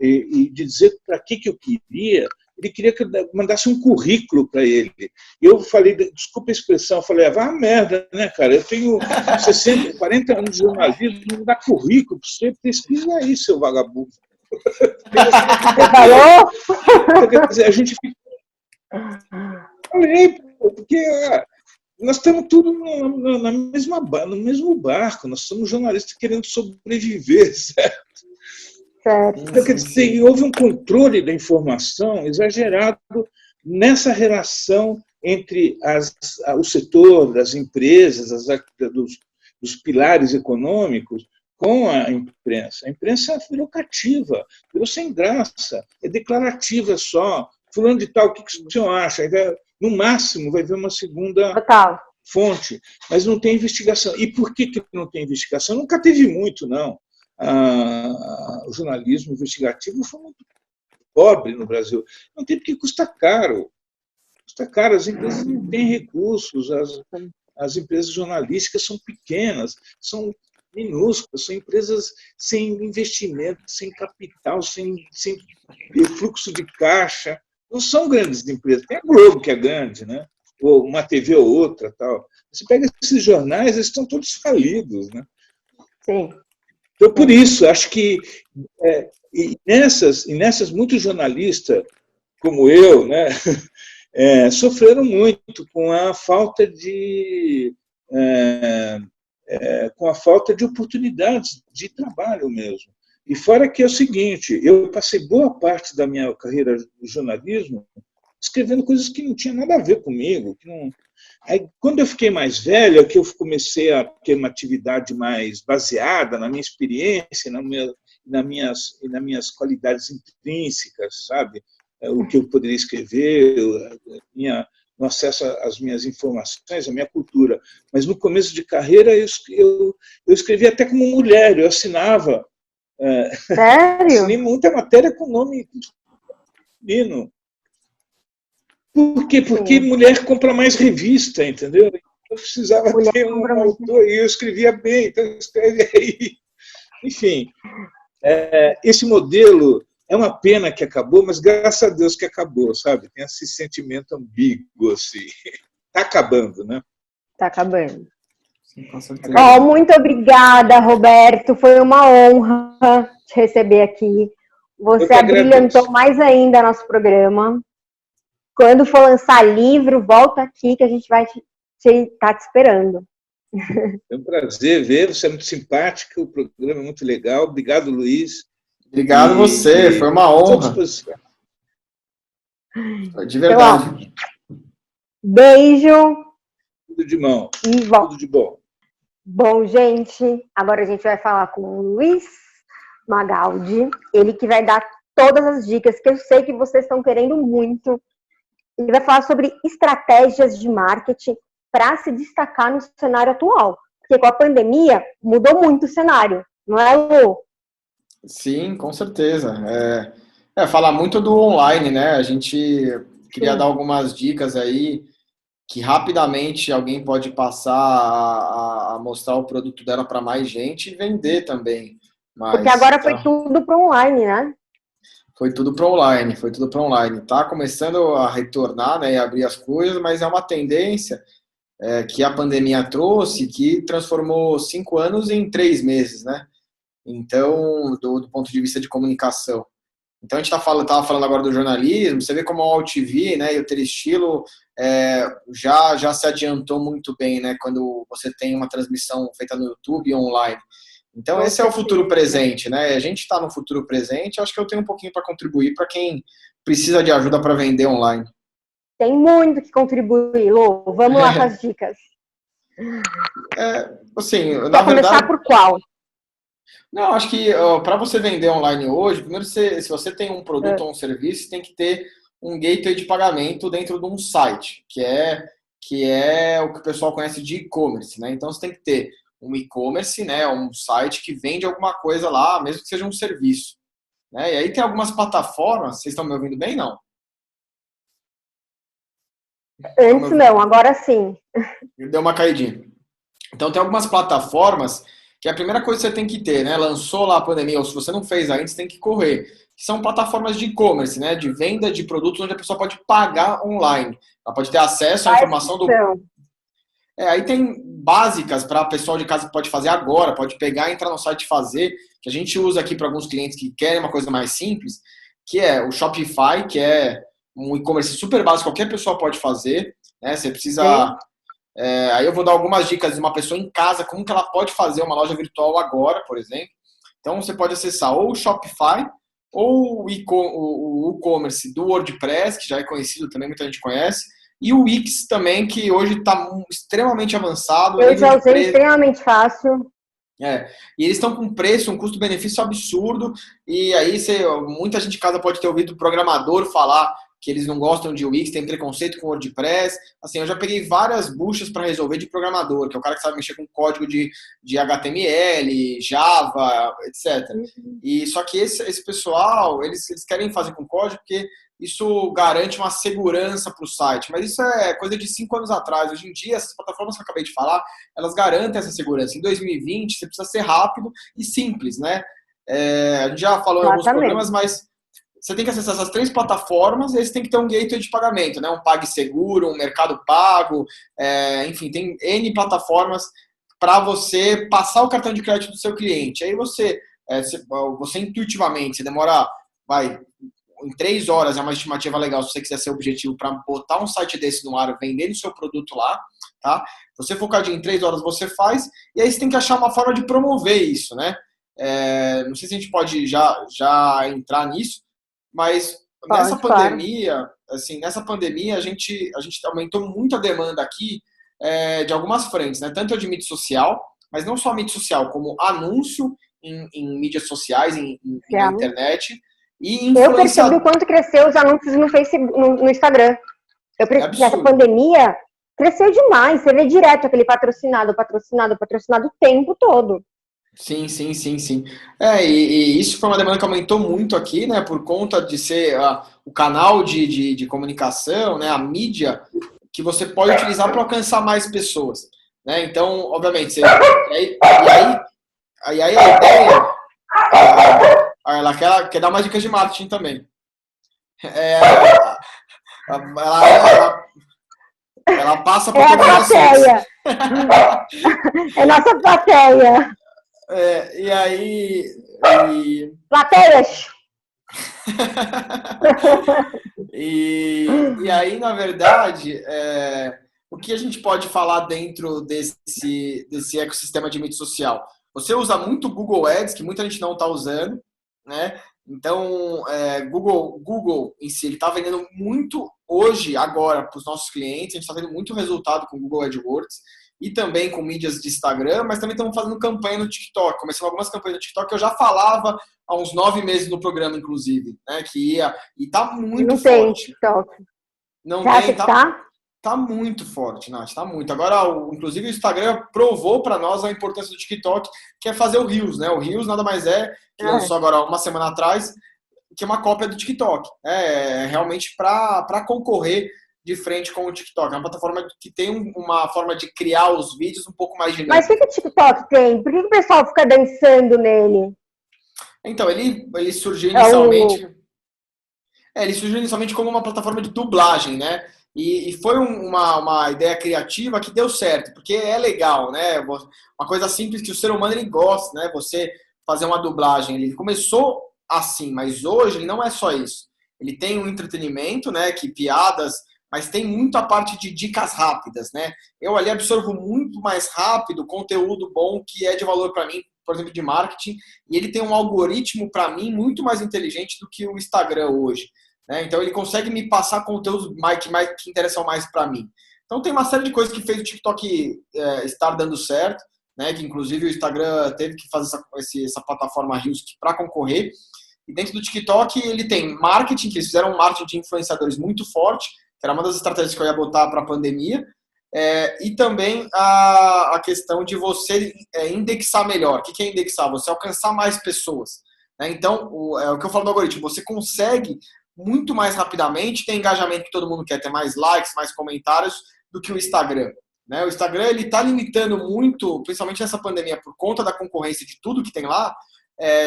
S3: e de dizer para que eu queria, ele queria que eu mandasse um currículo para ele. Eu falei, desculpa a expressão, eu falei, vá a merda, né, cara? Eu tenho 40 anos de jornalismo, não dá currículo para você, pesquisa aí, seu vagabundo. Então, quer dizer, a gente fica... Falei, porque nós estamos tudo no mesmo barco, nós somos jornalistas querendo sobreviver, certo? Então, quer dizer, houve um controle da informação exagerado nessa relação entre o setor das empresas, dos pilares econômicos, com a imprensa. A imprensa virou cativa, virou sem graça, é declarativa só. Fulano de tal, o que o senhor acha? No máximo, vai ver uma segunda fonte, mas não tem investigação. E por que não tem investigação? Nunca teve muito, não. O jornalismo investigativo foi muito pobre no Brasil. Não tem porque custa caro. Custa caro, as empresas não têm recursos, as empresas jornalísticas são pequenas, são minúsculas, são empresas sem investimento, sem capital, sem fluxo de caixa. Não são grandes empresas. Tem a Globo, que é grande, né? ou uma TV ou outra, tal. Você pega esses jornais, eles estão todos falidos, né?
S1: Sim.
S3: Então, por isso, acho que e nessas muitos jornalistas, como eu, né, sofreram muito com a falta de oportunidades de trabalho mesmo. E fora que é o seguinte, eu passei boa parte da minha carreira de jornalismo escrevendo coisas que não tinham nada a ver comigo. Aí, quando eu fiquei mais velho, é que eu comecei a ter uma atividade mais baseada na minha experiência, nas minhas qualidades intrínsecas, sabe? O que eu poderia escrever, no acesso às minhas informações, à minha cultura. Mas no começo de carreira, eu escrevia até como mulher, eu assinava.
S1: Sério?
S3: Assinei muita matéria com nome feminino. Por quê? Porque mulher compra mais revista, entendeu? Eu precisava ter um autor e eu escrevia bem, então escreve aí. Enfim, esse modelo é uma pena que acabou, mas graças a Deus que acabou, sabe? Tem esse sentimento ambíguo, assim. Está acabando, né?
S1: Está acabando.
S2: Sim, com certeza.
S1: Muito obrigada, Roberto. Foi uma honra te receber aqui. Você abrilhantou mais ainda nosso programa. Quando for lançar livro, volta aqui que a gente vai estar te esperando.
S3: É um prazer ver, você é muito simpática, o programa é muito legal. Obrigado, Luiz.
S2: Obrigado você, foi uma honra. De verdade.
S1: Então, beijo.
S3: Tudo de mão.
S1: Tudo de bom. Bom, gente, agora a gente vai falar com o Luiz Magaldi, ele que vai dar todas as dicas que eu sei que vocês estão querendo muito. Ele vai falar sobre estratégias de marketing para se destacar no cenário atual. Porque com a pandemia mudou muito o cenário, não é, Lu?
S2: Sim, com certeza. Falar muito do online, né? A gente queria dar algumas dicas aí que rapidamente alguém pode passar a mostrar o produto dela para mais gente e vender também.
S1: Porque agora foi tudo para online, né?
S2: Foi tudo para online. Tá começando a retornar, né, e abrir as coisas, mas é uma tendência que a pandemia trouxe, que transformou 5 anos em 3 meses, né? Então, do ponto de vista de comunicação. Então, a gente estava falando agora do jornalismo, você vê como o AllTV, né, e o Telestilo já se adiantou muito bem, né, quando você tem uma transmissão feita no YouTube e online. Então, esse é o futuro presente, né? A gente está no futuro presente, acho que eu tenho um pouquinho para contribuir para quem precisa de ajuda para vender online.
S1: Tem muito que contribuir, Lô. Vamos lá com as dicas.
S2: Assim,
S1: Quer
S2: na verdade,
S1: começar por qual?
S2: Não, acho que para você vender online hoje, primeiro, se você tem um produto ou um serviço, tem que ter um gateway de pagamento dentro de um site, que é o que o pessoal conhece de e-commerce, né? Então, você tem que ter um e-commerce, né? Um site que vende alguma coisa lá, mesmo que seja um serviço, né? E aí tem algumas plataformas, vocês estão me ouvindo bem, não?
S1: Antes não, agora sim.
S2: Deu uma caidinha. Então, tem algumas plataformas que a primeira coisa que você tem que ter, né? Lançou lá a pandemia, ou se você não fez ainda, você tem que correr. Que são plataformas de e-commerce, né? De venda de produtos onde a pessoa pode pagar online. Ela pode ter acesso à informação do... aí tem básicas para a pessoa de casa que pode fazer agora, pode pegar, entrar no site e fazer, que a gente usa aqui para alguns clientes que querem uma coisa mais simples, que é o Shopify, que é um e-commerce super básico, qualquer pessoa pode fazer, né? Você precisa... aí eu vou dar algumas dicas de uma pessoa em casa, como que ela pode fazer uma loja virtual agora, por exemplo. Então, você pode acessar ou o Shopify, ou o e-commerce do WordPress, que já é conhecido também, muita gente conhece, e o Wix também, que hoje está extremamente avançado.
S1: Eu já usei, extremamente fácil.
S2: E eles estão com um custo-benefício absurdo, e aí muita gente em casa pode ter ouvido o programador falar que eles não gostam de Wix, tem preconceito com WordPress. Assim, eu já peguei várias buchas para resolver de programador, que é o cara que sabe mexer com código de HTML, Java, etc. E só que esse pessoal, eles querem fazer com código porque isso garante uma segurança para o site. Mas isso é coisa de 5 anos atrás. Hoje em dia, essas plataformas que eu acabei de falar, elas garantem essa segurança. Em 2020, você precisa ser rápido e simples, né? A gente já falou em alguns programas, mas você tem que acessar essas 3 plataformas e aí você tem que ter um gateway de pagamento, né? Um PagSeguro, um Mercado Pago, enfim, tem N plataformas para você passar o cartão de crédito do seu cliente. Aí você intuitivamente, você demora, em 3 horas, é uma estimativa legal se você quiser ser objetivo para botar um site desse no ar, vender o seu produto lá, tá? Você focadinho em 3 horas você faz, e aí você tem que achar uma forma de promover isso, né? Não sei se a gente pode já entrar nisso, mas nessa pandemia, assim, a gente aumentou muito a demanda aqui de algumas frentes, né? Tanto de mídia social, mas não só mídia social, como anúncio em mídias sociais, na internet, e
S1: eu percebi o quanto cresceu os anúncios no Facebook, no Instagram. Nessa pandemia, cresceu demais. Você vê direto aquele patrocinado o tempo todo.
S2: Sim. E isso foi uma demanda que aumentou muito aqui, né? Por conta de ser o canal de comunicação, né? A mídia que você pode utilizar para alcançar mais pessoas, né? Então, obviamente, e aí a ideia... ela quer dar umas dicas de marketing também. Ela passa por todas as
S1: plateia. É nossa plateia.
S2: E aí...
S1: Plateias!
S2: e aí, na verdade, o que a gente pode falar dentro desse ecossistema de mídia social? Você usa muito o Google Ads, que muita gente não está usando, né? Então, Google em si, ele está vendendo muito hoje, agora, para os nossos clientes. A gente está vendo muito resultado com o Google AdWords e também com mídias de Instagram, mas também estamos fazendo campanha no TikTok. Começando algumas campanhas no TikTok que eu já falava há uns 9 meses no programa, inclusive, né? Que ia, e tá muito forte.
S1: Não tem TikTok.
S2: Não
S1: Você
S2: tem,
S1: tá?
S2: Tá muito forte, Nath, tá muito. Agora, inclusive, o Instagram provou para nós a importância do TikTok, que é fazer o Reels, né? O Reels nada mais que lançou agora uma semana atrás, que é uma cópia do TikTok. Realmente para concorrer de frente com o TikTok. É uma plataforma que tem uma forma de criar os vídeos um pouco mais dinâmica.
S1: Mas o que o TikTok tem? Por que o pessoal fica dançando nele?
S2: Então, ele surgiu inicialmente... ele surgiu inicialmente como uma plataforma de dublagem, né? E foi uma ideia criativa que deu certo, porque é legal, né? Uma coisa simples que o ser humano ele gosta, né? Você fazer uma dublagem. Ele começou assim, mas hoje ele não é só isso. Ele tem um entretenimento, né? Que piadas, mas tem muito a parte de dicas rápidas, né? Eu ali absorvo muito mais rápido conteúdo bom que é de valor para mim, por exemplo, de marketing, e ele tem um algoritmo para mim muito mais inteligente do que o Instagram hoje. Então ele consegue me passar conteúdos que interessam mais para mim. Então tem uma série de coisas que fez o TikTok estar dando certo, né? Que inclusive o Instagram teve que fazer essa plataforma Reels para concorrer. E dentro do TikTok ele tem marketing, que eles fizeram um marketing de influenciadores muito forte, que era uma das estratégias que eu ia botar para a pandemia, e também a questão de você indexar melhor. O que é indexar? Você alcançar mais pessoas. Então, o que eu falo do algoritmo, você consegue muito mais rapidamente, tem engajamento que todo mundo quer, ter mais likes, mais comentários do que o Instagram. O Instagram ele está limitando muito, principalmente nessa pandemia, por conta da concorrência de tudo que tem lá.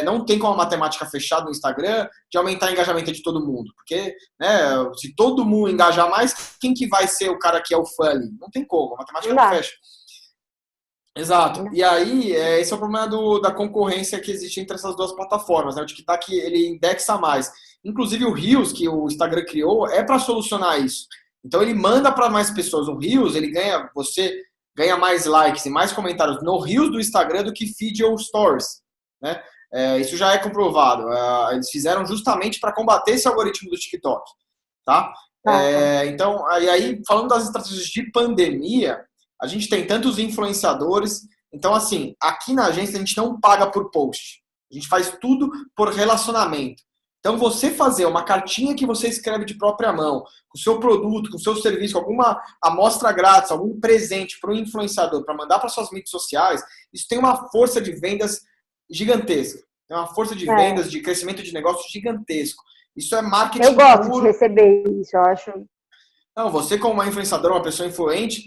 S2: Não tem como a matemática fechada no Instagram de aumentar o engajamento de todo mundo, porque se todo mundo engajar mais, quem que vai ser o cara que é o fã ali? Não tem como, a matemática não fecha. Exato. E aí, esse é o problema da concorrência que existe entre essas duas plataformas. O TikTok ele indexa mais. Inclusive o Reels, que o Instagram criou, é para solucionar isso. Então ele manda para mais pessoas. O Reels, você ganha mais likes e mais comentários no Reels do Instagram do que feed ou stories, né? Isso já é comprovado. Eles fizeram justamente para combater esse algoritmo do TikTok, tá? Então, e aí, falando das estratégias de pandemia, a gente tem tantos influenciadores. Então, assim, aqui na agência a gente não paga por post. A gente faz tudo por relacionamento. Então, você fazer uma cartinha que você escreve de própria mão, com o seu produto, com o seu serviço, com alguma amostra grátis, algum presente para o influenciador, para mandar para suas mídias sociais, isso tem uma força de vendas gigantesca. Tem uma força de vendas, de crescimento de negócio gigantesco. Isso é marketing.
S1: Eu gosto de receber isso, eu acho.
S2: Não, você como uma influenciadora, uma pessoa influente,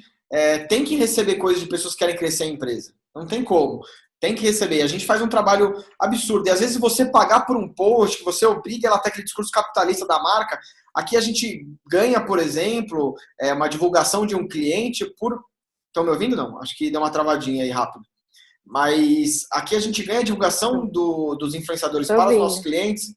S2: tem que receber coisas de pessoas que querem crescer a empresa. Não tem como. Tem que receber. A gente faz um trabalho absurdo. E às vezes você pagar por um post, que você obriga ela a ter aquele discurso capitalista da marca. Aqui a gente ganha, por exemplo, uma divulgação de um cliente por... Estão me ouvindo? Não. Acho que deu uma travadinha aí rápido. Mas aqui a gente ganha a divulgação dos influenciadores para os nossos clientes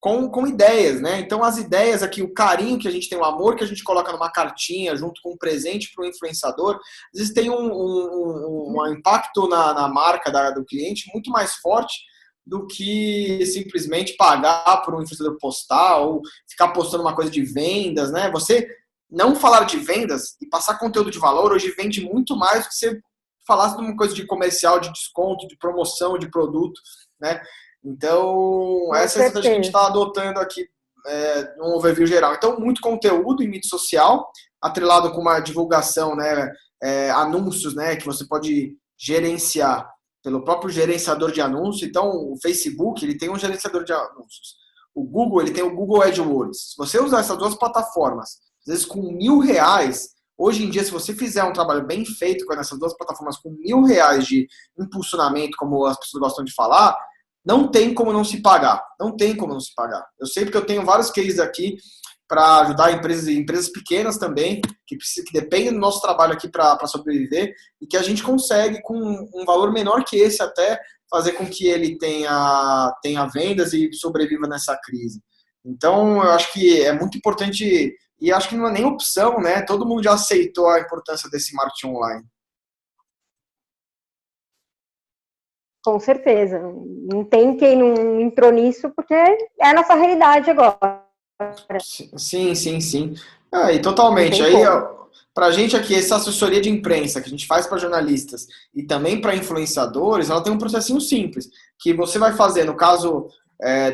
S2: com ideias, né? Então, as ideias aqui, o carinho que a gente tem, o amor que a gente coloca numa cartinha junto com um presente para o influenciador, às vezes tem um impacto na marca do cliente muito mais forte do que simplesmente pagar por um influenciador postar ou ficar postando uma coisa de vendas, né? Você não falar de vendas e passar conteúdo de valor hoje vende muito mais do que você falasse de uma coisa de comercial, de desconto, de promoção, de produto, né? Então, essa é a estratégia que a gente está adotando aqui num overview geral. Então, muito conteúdo em mídia social, atrelado com uma divulgação, né, anúncios, né, que você pode gerenciar pelo próprio gerenciador de anúncios. Então, o Facebook, ele tem um gerenciador de anúncios. O Google, ele tem o Google AdWords. Se você usar essas duas plataformas, às vezes com R$1.000, hoje em dia, se você fizer um trabalho bem feito com essas duas plataformas com R$1.000 de impulsionamento, como as pessoas gostam de falar, não tem como não se pagar. Não tem como não se pagar. Eu sei porque eu tenho vários cases aqui para ajudar empresas pequenas também, que dependem do nosso trabalho aqui para sobreviver, e que a gente consegue, com um valor menor que esse até, fazer com que ele tenha vendas e sobreviva nessa crise. Então, eu acho que é muito importante, e acho que não é nem opção, né? Todo mundo já aceitou a importância desse marketing online.
S1: Com certeza. Não tem quem não entrou nisso, porque é a nossa realidade agora.
S2: Sim. E totalmente. Aí, pra gente aqui, essa assessoria de imprensa que a gente faz para jornalistas e também para influenciadores, ela tem um processinho simples, que você vai fazer, no caso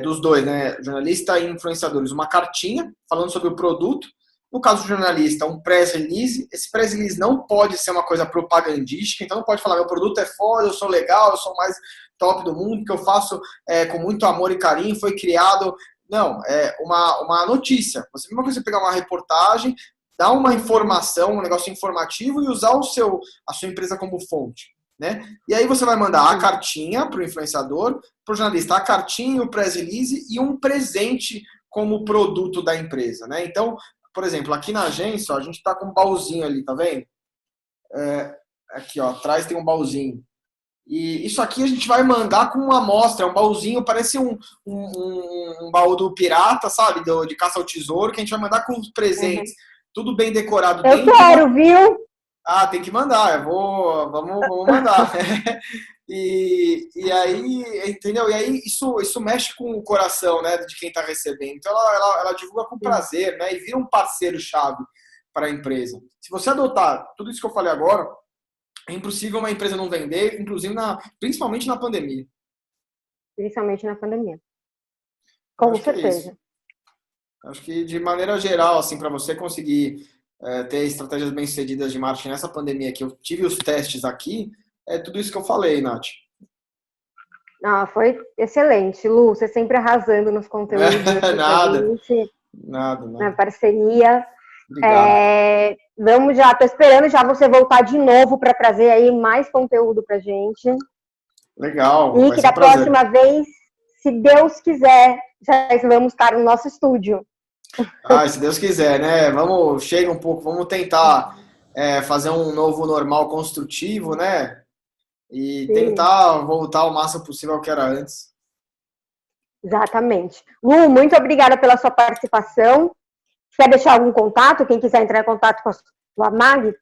S2: dos dois, né, jornalista e influenciadores, uma cartinha falando sobre o produto. No caso do jornalista, um press release. Esse press release não pode ser uma coisa propagandística, então não pode falar, meu produto é foda, eu sou legal, eu sou o mais top do mundo, que eu faço com muito amor e carinho, foi criado. Não, é uma notícia. Você mesmo que você pegar uma reportagem, dar uma informação, um negócio informativo e usar a sua empresa como fonte, né? E aí você vai mandar a cartinha para o influenciador, para o jornalista, a cartinha, o press release e um presente como produto da empresa, né? Então, por exemplo, aqui na agência, ó, a gente está com um baúzinho ali, tá vendo? Aqui, ó, atrás tem um baúzinho. E isso aqui a gente vai mandar com uma amostra, um baúzinho, parece um baú do pirata, sabe? De caça ao tesouro, que a gente vai mandar com os presentes, tudo bem decorado.
S1: Eu quero, viu?
S2: Ah, tem que mandar, vamos mandar. E aí, entendeu? E aí isso mexe com o coração, né, de quem está recebendo. Então ela divulga com prazer, né, e vira um parceiro-chave para a empresa. Se você adotar tudo isso que eu falei agora, é impossível uma empresa não vender, inclusive principalmente na pandemia.
S1: Principalmente na pandemia. Com certeza.
S2: Acho que de maneira geral, assim, para você conseguir ter estratégias bem-sucedidas de marketing nessa pandemia, que eu tive os testes aqui, é tudo isso que eu falei, Nath.
S1: Foi excelente, Lu. Você sempre arrasando nos conteúdos.
S2: Nada.
S1: Na parceria.
S2: Obrigado.
S1: Vamos já, tô esperando já você voltar de novo para trazer aí mais conteúdo pra gente.
S2: Legal.
S1: E que da próxima vez, se Deus quiser, já vamos estar no nosso estúdio.
S2: Se Deus quiser, né? Chega um pouco, vamos tentar fazer um novo normal construtivo, né? E tentar voltar o máximo possível ao que era antes.
S1: Exatamente. Lu, muito obrigada pela sua participação. Quer deixar algum contato? Quem quiser entrar em contato com a Mag?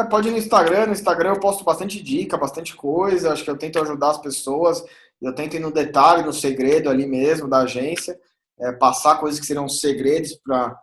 S2: Pode ir no Instagram. No Instagram eu posto bastante dica, bastante coisa. Acho que eu tento ajudar as pessoas. Eu tento ir no detalhe, no segredo ali mesmo da agência. Passar coisas que serão segredos para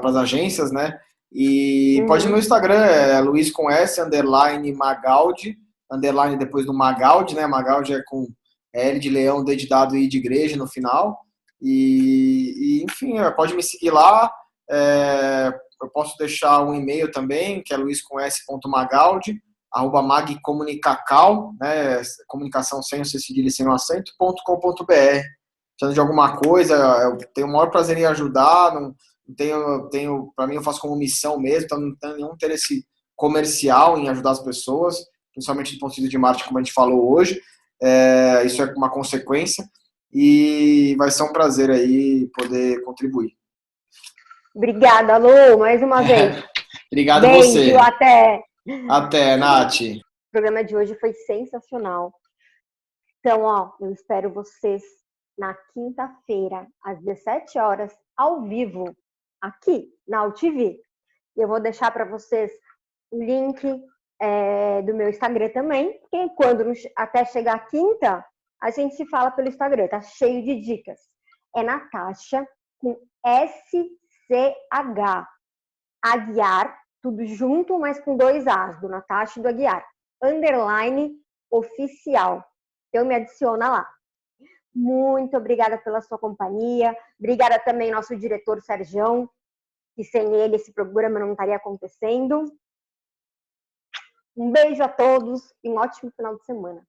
S2: as agências, né? E pode ir no Instagram, Luiz com S, _ Magaldi, _ depois do Magaldi, né? Magaldi é com L de leão, D de dado e de igreja no final. E enfim, pode me seguir lá. Eu posso deixar um e-mail também, que é luiz_s.magaldi, @magcomunicacal, né? Comunicação sem o cedilha e sem o acento, .com.br. Precisando de alguma coisa, eu tenho o maior prazer em ajudar, não tenho, para mim eu faço como missão mesmo, então não tenho nenhum interesse comercial em ajudar as pessoas, principalmente do ponto de vista de marketing, como a gente falou hoje. Isso é uma consequência e vai ser um prazer aí poder contribuir.
S1: Obrigada, Lu, mais uma vez.
S2: Obrigado a
S1: Beijo,
S2: você.
S1: até.
S2: Até, Nath.
S1: O programa de hoje foi sensacional. Então, ó, eu espero vocês na quinta-feira, às 17 horas, ao vivo, aqui na UTV. Eu vou deixar para vocês o link do meu Instagram também, porque quando até chegar a quinta, a gente se fala pelo Instagram, tá cheio de dicas. É Natasha, com SCH, Aguiar, tudo junto, mas com 2 As, do Natasha e do Aguiar, _ oficial. Então me adiciona lá. Muito obrigada pela sua companhia. Obrigada também ao nosso diretor Serjão, que sem ele esse programa não estaria acontecendo. Um beijo a todos e um ótimo final de semana.